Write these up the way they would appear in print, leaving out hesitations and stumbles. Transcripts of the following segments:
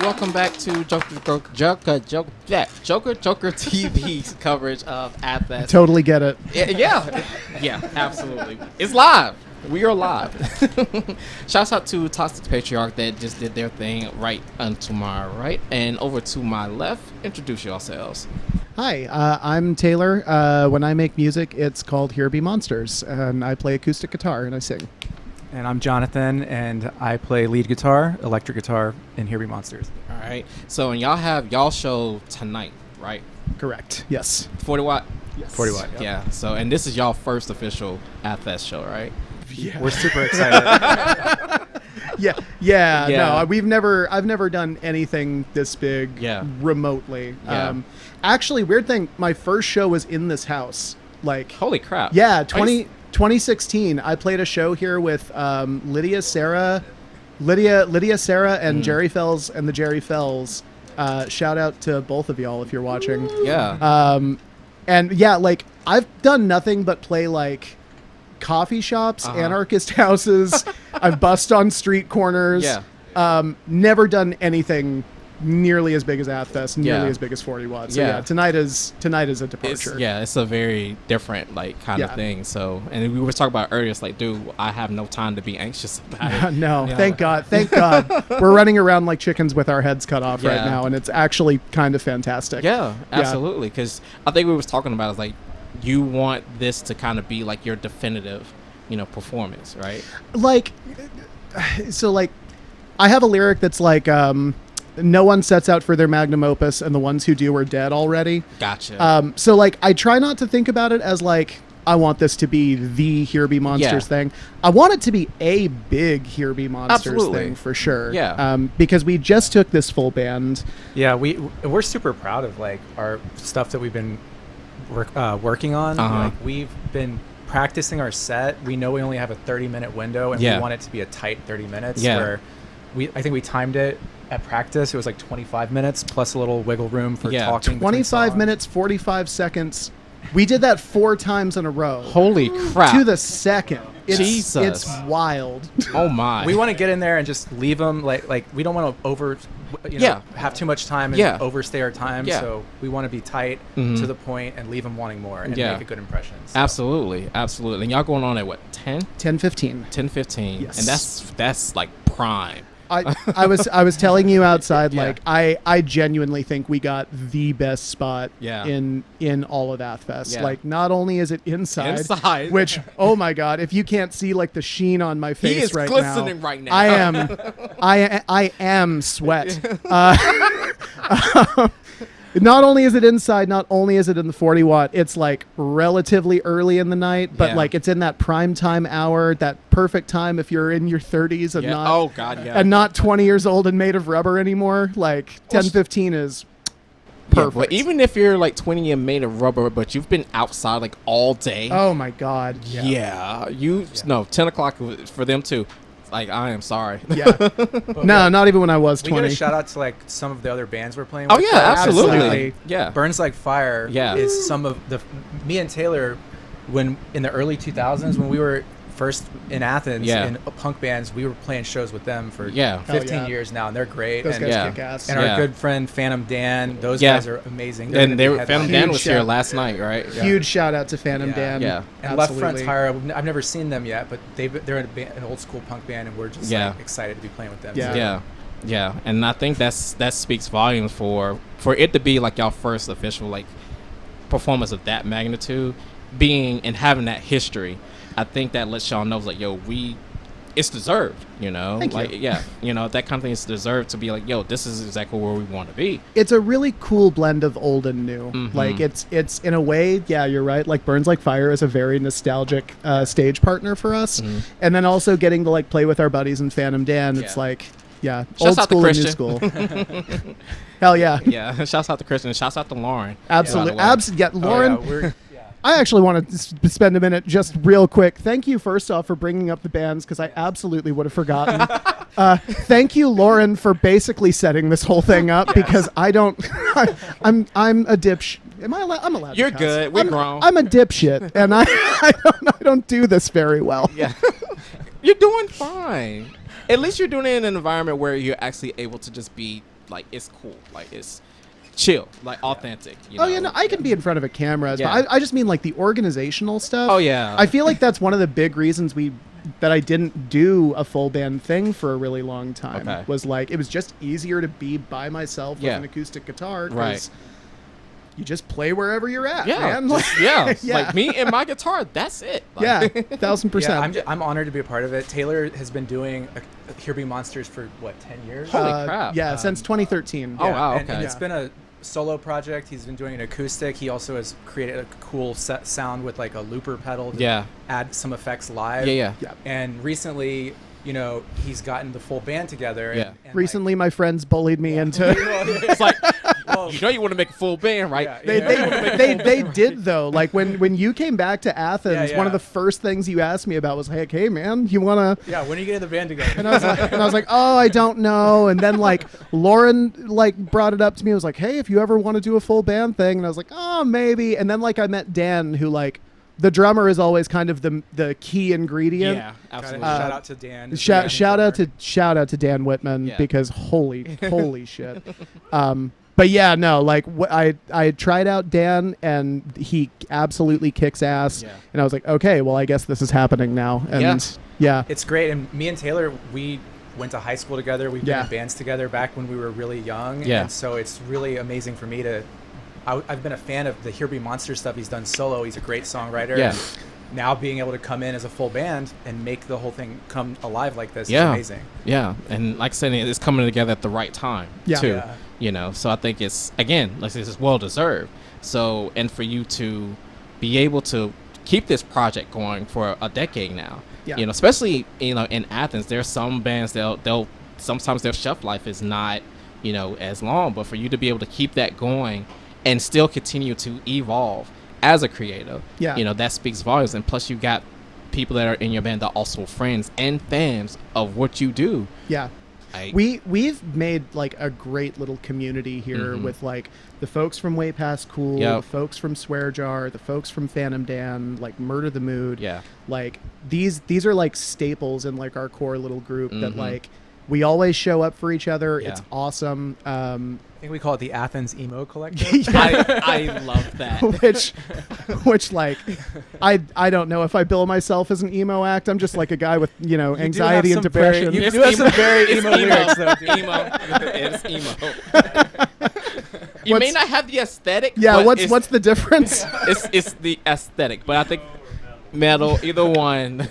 welcome back to Joker TV's coverage of Athfest. Totally get it. Yeah, absolutely. It's live. We are live. Shouts out to Toxic Patriarch that just did their thing right unto my right. And over to my left, introduce yourselves. Hi, I'm Taylor. When I make music, it's called Here Be Monsters, and I play acoustic guitar and I sing. And I'm Jonathan, and I play lead guitar, electric guitar in Here Be Monsters. All right. So, and y'all have y'all show tonight, right? Correct. Yes. 40 Watt? Yes. 40 Watt. Yep. Yeah. So, and this is y'all first official Athfest show, right? Yeah. We're super excited. Yeah. Yeah. No, I've never done anything this big remotely. Yeah. Actually, weird thing, my first show was in this house. Like, holy crap. Yeah, 2016, I played a show here with Lydia Sarah and Jerry Fells and the Jerry Fells. Shout out to both of y'all if you're watching. Yeah. And yeah, like, I've done nothing but play like coffee shops, anarchist houses. I've bussed on street corners. Yeah. Never done anything nearly as big as Athfest, nearly as big as 40 Watts. So yeah, tonight is a departure. It's a very different like kind of thing. So, and we were talking about earlier, it's like, dude, I have no time to be anxious about it. No, thank God. We're running around like chickens with our heads cut off right now, and it's actually kind of fantastic. Yeah, absolutely. Because I think we was talking about is like, you want this to kind of be like your definitive, performance, right? Like, so like, I have a lyric that's like, no one sets out for their magnum opus, and the ones who do are dead already. Gotcha. So like, I try not to think about it as like, I want this to be the Here Be Monsters thing. I want it to be a big Here Be Monsters thing for sure. Yeah. Because we just took this full band. Yeah, we're super proud of like our stuff that we've been working on. Like, we've been practicing our set. We know we only have a 30-minute window, and we want it to be a tight 30 minutes. Where I think we timed it at practice. It was like 25 minutes plus a little wiggle room for talking. 25 minutes, 45 seconds. We did that 4 times in a row. Holy crap! To the second. Jesus, it's wild. Oh my! We want to get in there and just leave them like we don't want to have too much time and overstay our time. Yeah. So we want to be tight to the point and leave them wanting more and make a good impression. So. Absolutely. And y'all going on at what, 10? 10:15. 10:15. Yes. And that's like prime. I was telling you outside, like, I genuinely think we got the best spot in all of Athfest. Like, not only is it inside, which, oh my God, if you can't see like the sheen on my face right now, glistening right now. I am sweat. Not only is it inside, not only is it in the 40 watt, it's like relatively early in the night, but like it's in that prime time hour, that perfect time if you're in your 30s and and not 20 years old and made of rubber anymore. Like 10:15 is perfect. But even if you're like 20 and made of rubber, but you've been outside like all day. Oh my God. No, 10 o'clock for them too. Like, I am sorry. No, not even when I was 20. We get a shout out to like some of the other bands we're playing with. Oh yeah, absolutely. Burns Like Fire is some of me and Taylor, when in the early 2000s when we were first in Athens in punk bands, we were playing shows with them for 15 years now, and they're great. Those guys kick ass. And our good friend Phantom Dan, those guys are amazing. And Phantom Dan was here last night, right? Huge shout out to Phantom Dan. Yeah. And Left Front Tire, I've never seen them yet, but they're an old school punk band, and we're just like, excited to be playing with them. Yeah. And I think that speaks volumes for it to be like y'all first official like performance of that magnitude, being and having that history. I think that lets y'all know, like, yo, it's deserved, Thank like, you. That kind of thing is deserved to be like, yo, this is exactly where we want to be. It's a really cool blend of old and new. Like, it's in a way, you're right. Like, Burns Like Fire is a very nostalgic stage partner for us. And then also getting to like play with our buddies in Phantom Dan. It's like, old school and new school. Hell yeah. Yeah. Shouts out to Christian. Shouts out to Lauren. Absolutely. Lauren. I actually want to spend a minute just real quick. Thank you, first off, for bringing up the bands, because I absolutely would have forgotten. Thank you, Lauren, for basically setting this whole thing up, because I don't... I'm a dipshit. Am I allowed? I'm allowed You're to cuss. good. We're grown. I'm a dipshit, and I don't do this very well. Yeah. You're doing fine. At least you're doing it in an environment where you're actually able to just be like it's cool, like it's chill, like authentic. You know? Oh yeah, no, I can be in front of a camera. But I just mean like the organizational stuff. Oh yeah, I feel like that's one of the big reasons that I didn't do a full band thing for a really long time. Okay. Was like it was just easier to be by myself with an acoustic guitar. Right. You just play wherever you're at, yeah, man. Like me and my guitar, that's it. Like, yeah, 1000%. Yeah, I'm honored to be a part of it. Taylor has been doing Here Be Monsters for what, 10 years? Holy crap! Yeah, since 2013. Oh wow, okay. And it's been a solo project. He's been doing an acoustic. He also has created a cool sound with like a looper pedal to add some effects live. Yeah. And recently, you know, he's gotten the full band together. Yeah. And recently, my friends bullied me into. It's like, you know, you want to make a full band, right? Yeah, They did though. Like when you came back to Athens, Yeah. one of the first things you asked me about was, hey man, you wanna? Yeah, when are you getting the band together? And I was like, oh, I don't know. And then like Lauren like brought it up to me. Was like, hey, if you ever want to do a full band thing, and I was like, oh, maybe. And then like I met Dan, who like. The drummer is always kind of the key ingredient. Yeah, absolutely. Shout out to Dan. Shout out to Dan Whitman because holy shit. But yeah, no, like I tried out Dan and he absolutely kicks ass. Yeah. And I was like, okay, well I guess this is happening now. And yeah. It's great. And me and Taylor, we went to high school together. We've been in bands together back when we were really young. Yeah. And so it's really amazing for me to. I've been a fan of the Here Be Monster stuff he's done solo. He's a great songwriter. Yeah. And now being able to come in as a full band and make the whole thing come alive like this is Yeah. amazing. Yeah, and like I said, it's coming together at the right time too. Yeah. You know, so I think it's again, like it's well deserved. So, and for you to be able to keep this project going for a decade now, you know, especially in Athens, there's some bands they'll sometimes their shelf life is not as long, but for you to be able to keep that going and still continue to evolve as a creative, that speaks volumes. And plus, you got people that are in your band that are also friends and fans of what you do. Yeah. We've made like a great little community here with like the folks from Way Past Cool, the folks from Swear Jar, the folks from Phantom Dan, like Murder the Mood. Yeah. Like these are like staples in like our core little group that like we always show up for each other. Yeah. It's awesome. I think we call it the Athens Emo Collective. I love that. which like I don't know if I bill myself as an emo act. I'm just like a guy with anxiety and depression. You do have some very emo lyrics though. Emo. It's emo. You may not have the aesthetic. Yeah. But What's the difference? It's the aesthetic, but I think metal, either one.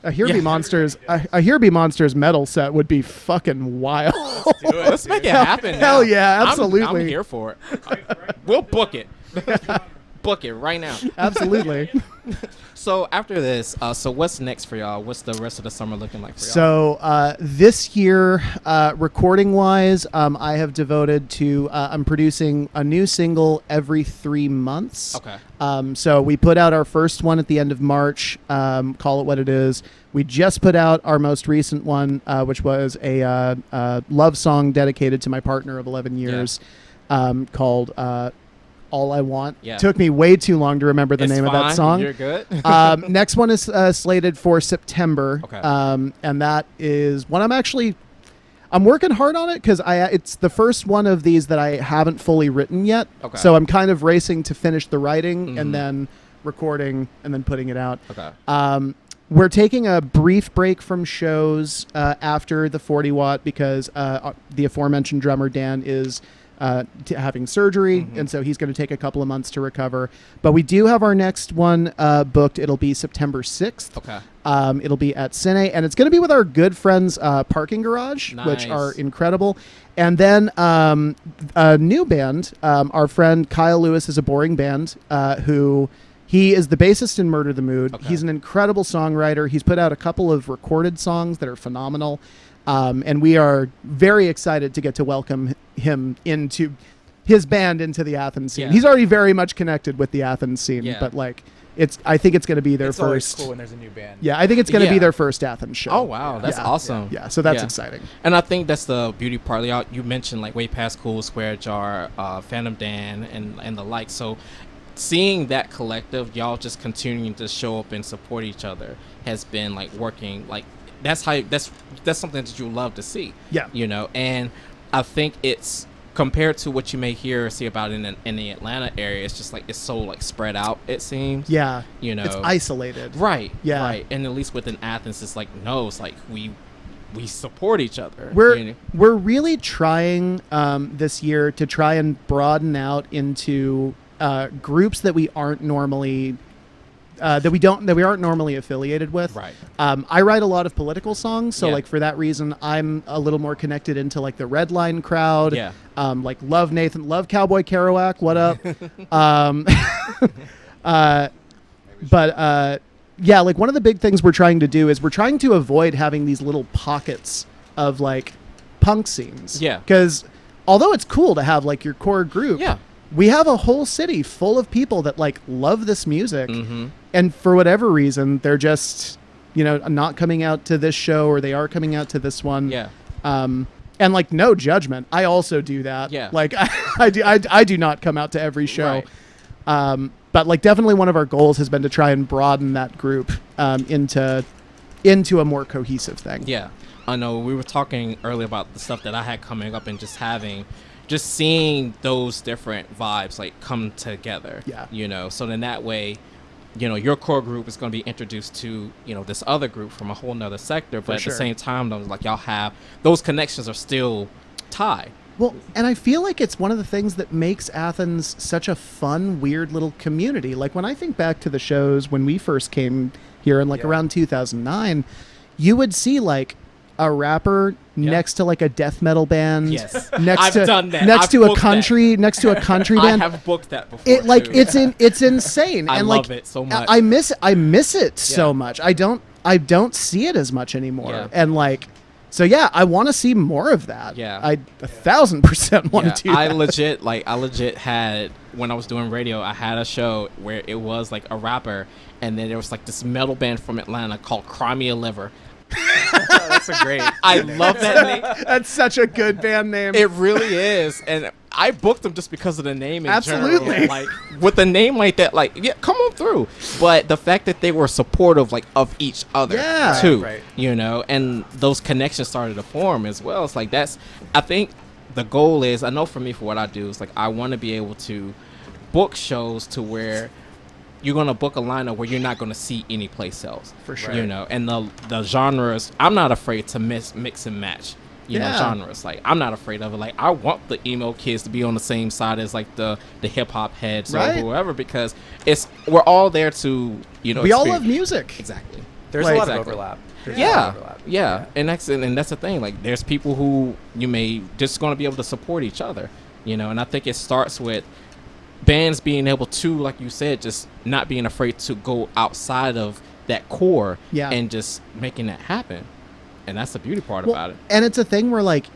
A Here Be Monsters, a Here Be Monsters metal set would be fucking wild. Let's make it happen. Hell yeah, absolutely. I'm here for it. We'll book it. Book it right now. Absolutely. So after this, so what's next for y'all? What's the rest of the summer looking like for y'all? So this year, recording wise, I have devoted to I'm producing a new single every 3 months. Okay. So we put out our first one at the end of March. Call it what it is. We just put out our most recent one, which was a love song dedicated to my partner of 11 years, called All I Want. Took me way too long to remember the name of that song. You're good. Next one is slated for September. Okay. And that is one I'm working hard on it because it's the first one of these that I haven't fully written yet. Okay. So I'm kind of racing to finish the writing and then recording and then putting it out. Okay. We're taking a brief break from shows after the 40 watt because the aforementioned drummer Dan is having surgery, and so he's going to take a couple of months to recover. But we do have our next one booked. It'll be September 6th. Okay. It'll be at Cine, and it's going to be with our good friends Parking Garage, Nice. which are incredible. And then a new band, our friend Kyle Lewis is a boring band who... He is the bassist in Murder the Mood. Okay. He's an incredible songwriter. He's put out a couple of recorded songs that are phenomenal. And we are very excited to get to welcome him into his band into the Athens scene. Yeah. He's already very much connected with the Athens scene, Yeah. but like I think it's going to be their It's always first. cool when there's a new band. Yeah, I think it's going to be Yeah. their first Athens show. Oh wow, that's Yeah. awesome. Yeah, so that's Yeah. exciting. And I think that's the beauty part. You mentioned like Way Past Cool, Square Jar, Phantom Dan, and the like. So seeing that collective, y'all just continuing to show up and support each other has been like working like that's something that you love to see. Yeah. You know, and I think it's compared to what you may hear or see about in the Atlanta area, it's just like it's so like spread out, it seems. Yeah. You know, it's isolated. Right. Yeah. Right. And at least within Athens, it's like no, it's like we support each other. We're really trying this year to try and broaden out into groups that we aren't normally affiliated with. Right. I write a lot of political songs, so Yeah. like for that reason, I'm a little more connected into like the Red Line crowd. Yeah. Like love Cowboy Kerouac. What up? Yeah, like one of the big things we're trying to do is we're trying to avoid having these little pockets of like punk scenes. Yeah. Because although it's cool to have like your core group, Yeah. we have a whole city full of people that like love this music, Mm-hmm. and for whatever reason, they're just, you know, not coming out to this show, or they are coming out to this one. Yeah. And like no judgment, I also do that. Yeah. Like I do not come out to every show. Right. But like definitely one of our goals has been to try and broaden that group into a more cohesive thing. Yeah. I know we were talking earlier about the stuff that I had coming up and just seeing those different vibes like come together. Yeah. You know, so then that way, you know, your core group is going to be introduced to, you know, this other group from a whole nother sector. But at the same time, though, like y'all have those connections are still tied. Well, and I feel like it's one of the things that makes Athens such a fun, weird little community. Like when I think back to the shows when we first came here in like around 2009, you would see like a rapper next to like a death metal band. Yes. Next done that. Next I've to a booked country band. I have booked that before. It like too. it's insane. I and love like it so much. I miss it so much. I don't see it as much anymore. Yeah. And like so yeah, I want to see more of that. Yeah. I 1,000% want to do that. I legit had, when I was doing radio, I had a show where it was like a rapper, and then there was like this metal band from Atlanta called Cry Me a Liver. That's a great. I love that name. That's such a good band name. It really is, and I booked them just because of the name. In Absolutely. general. Like with a name like that, like yeah, come on through. But the fact that they were supportive, like of each other, Yeah. too, Right. you know, and those connections started to form as well. It's like I think the goal is, I know for me, for what I do, is like I want to be able to book shows to where you're going to book a lineup where you're not going to see any place else. For sure. You know, and the genres, I'm not afraid to mix and match, you know, genres. Like, I'm not afraid of it. Like, I want the emo kids to be on the same side as, like, the hip-hop heads or whoever, because we're all there to, you know, we all love music. Exactly. There's Like- a lot of Exactly. overlap. Yeah. And that's the thing. Like, there's people who you may just going to be able to support each other, you know, and I think it starts with bands being able to, like you said, just not being afraid to go outside of that core and just making that happen. And that's the beauty part about it. And it's a thing where like,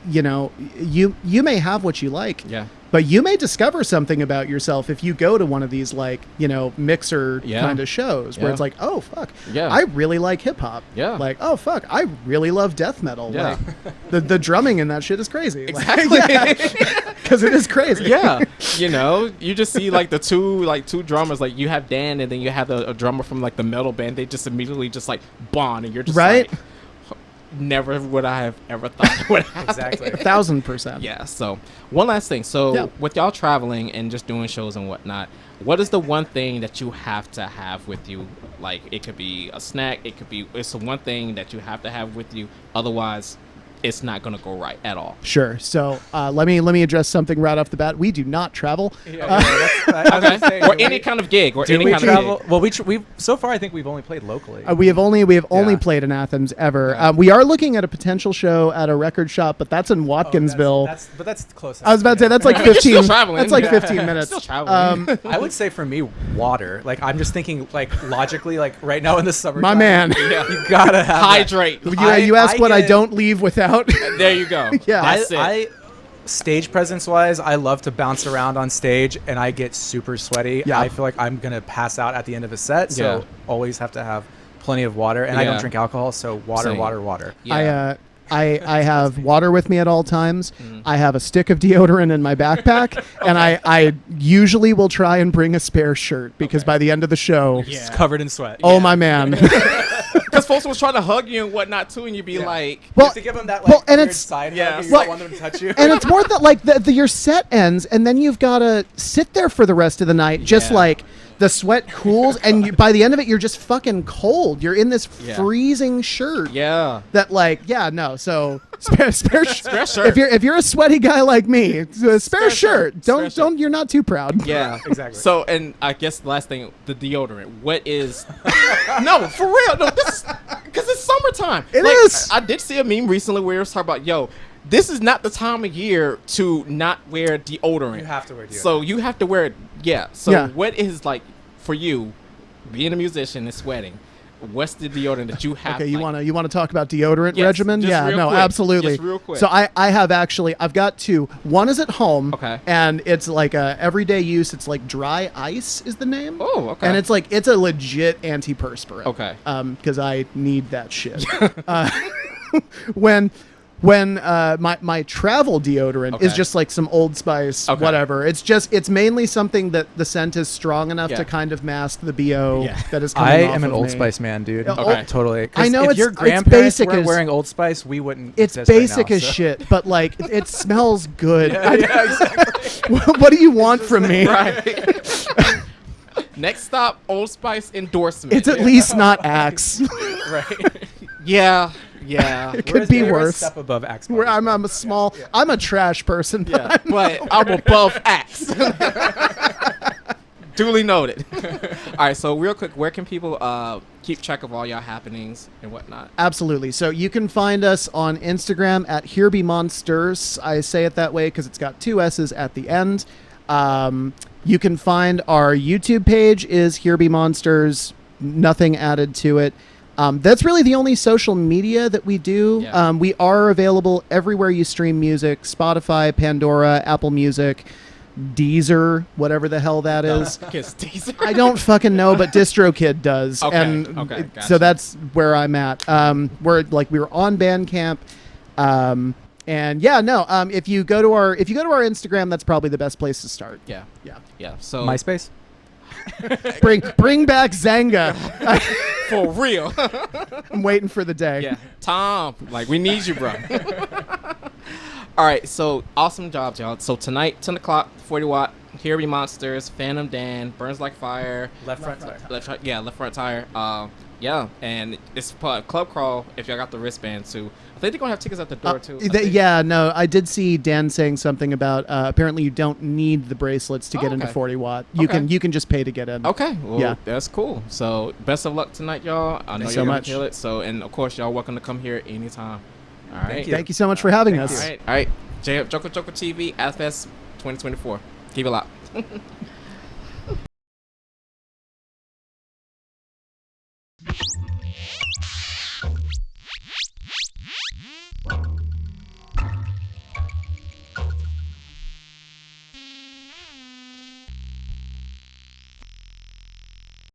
you know, you may have what you like, but you may discover something about yourself if you go to one of these like, you know, mixer kind of shows where it's like, oh fuck, I really like hip hop. Like, oh fuck, I really love death metal. Like the drumming in that shit is crazy. Exactly. Because it is crazy. You know, you just see like the two drummers, like you have Dan and then you have a drummer from like the metal band. They just immediately just like bond, and you're just like, never would I have ever thought it would happen. Exactly. 1,000%. Yeah. So one last thing. So with y'all traveling and just doing shows and whatnot, what is the one thing that you have to have with you? Like, it could be a snack. It's the one thing that you have to have with you. Otherwise, it's not going to go right at all. Sure. So let me address something right off the bat. We do not travel. Okay. Or any kind of gig. Or any kind of gig. Well, we so far I think we've only played locally. We have only played in Athens ever. Yeah. We are looking at a potential show at a record shop, but that's in Watkinsville. But that's close. I was about to say that's like 15. Still traveling. That's like 15 minutes. Still traveling. I would say for me, water. Like, I'm just thinking like logically, like right now in the summer. My man. You gotta have hydrate. You ask what I don't leave without. There you go. Yeah. That's it. I stage presence wise, I love to bounce around on stage, and I get super sweaty. Yeah. I feel like I'm gonna pass out at the end of a set, so always have to have plenty of water. And I don't drink alcohol, so water. Yeah. I have water with me at all times. I have a stick of deodorant in my backpack, and I usually will try and bring a spare shirt because by the end of the show, it's covered in sweat. oh my man. Because folks was trying to hug you and whatnot too, and you'd be like, you have to give them that like and weird it's side yeah, hug. You well, don't want them to touch you. And it's more that like your set ends, and then you've got to sit there for the rest of the night, just like the sweat cools, and by the end of it, you're just fucking cold. You're in this freezing shirt. Yeah. That like, no. So spare shirt. If you're a sweaty guy like me, spare shirt. Don't. You're not too proud. Yeah, exactly. So, and I guess the last thing, the deodorant. What is? No, for real. No, this because it's summertime. It is. I did see a meme recently where it was talking about, this is not the time of year to not wear deodorant. You have to wear deodorant. So you have to wear it. Yeah. So what is like for you, being a musician and sweating? What's the deodorant that you have? Okay, you want to talk about deodorant regimen? Just Yeah, real no, quick. absolutely. Just real quick. So I've got two. One is at home. Okay. And it's like a everyday use. It's like Dry Ice is the name. Oh, okay. And it's a legit antiperspirant. Okay. Because I need that shit. When my travel deodorant is just like some Old Spice, whatever. It's mainly something that the scent is strong enough to kind of mask the BO that is coming off I am an of Old me. Spice man, dude. Okay. Totally. I know if it's your it's grandparents basic weren't as wearing Old Spice, we wouldn't. it's exist right basic now, as so. shit, but like it smells good. Yeah, exactly. What do you want from me? Right. Next stop, Old Spice endorsement. It's at least not Axe. right. Yeah. It could be We're a worse. step above Axe. I'm a small. I'm a trash person. But but I'm above Axe. Duly noted. All right, so real quick, where can people keep track of all your happenings and whatnot? Absolutely. So you can find us on Instagram at Here Be Monsters. I say it that way because it's got two S's at the end. You can find our YouTube page is Here Be Monsters. Nothing added to it. That's really the only social media that we do. Yeah. We are available everywhere you stream music: Spotify, Pandora, Apple Music, Deezer, whatever the hell that is. Deezer. I don't fucking know, but DistroKid does. Okay, And gotcha. so that's where I'm at. We were on Bandcamp. If you go to our Instagram, that's probably the best place to start. Yeah. Yeah. So MySpace. Bring back Zanga. for real. I'm waiting for the day. Yeah. Tom, like we need you, bro. All right, so awesome job, y'all. So tonight, 10 o'clock, 40 watt, Here Be Monsters, Phantom Dan, Burns Like Fire. Left front tire. Left front tire. And it's Club Crawl if y'all got the wristband too. I think they're going to have tickets at the door too. I did see Dan saying something about apparently you don't need the bracelets to get into 40 watt. You can just pay to get in. Okay, well, that's cool. So best of luck tonight, y'all. I know Thanks you're so going much. to kill it. So, and of course, y'all welcome to come here anytime. All right. Thank you so much for having us. All right. JOKERJOKERtv, Athfest 2024. Keep it locked.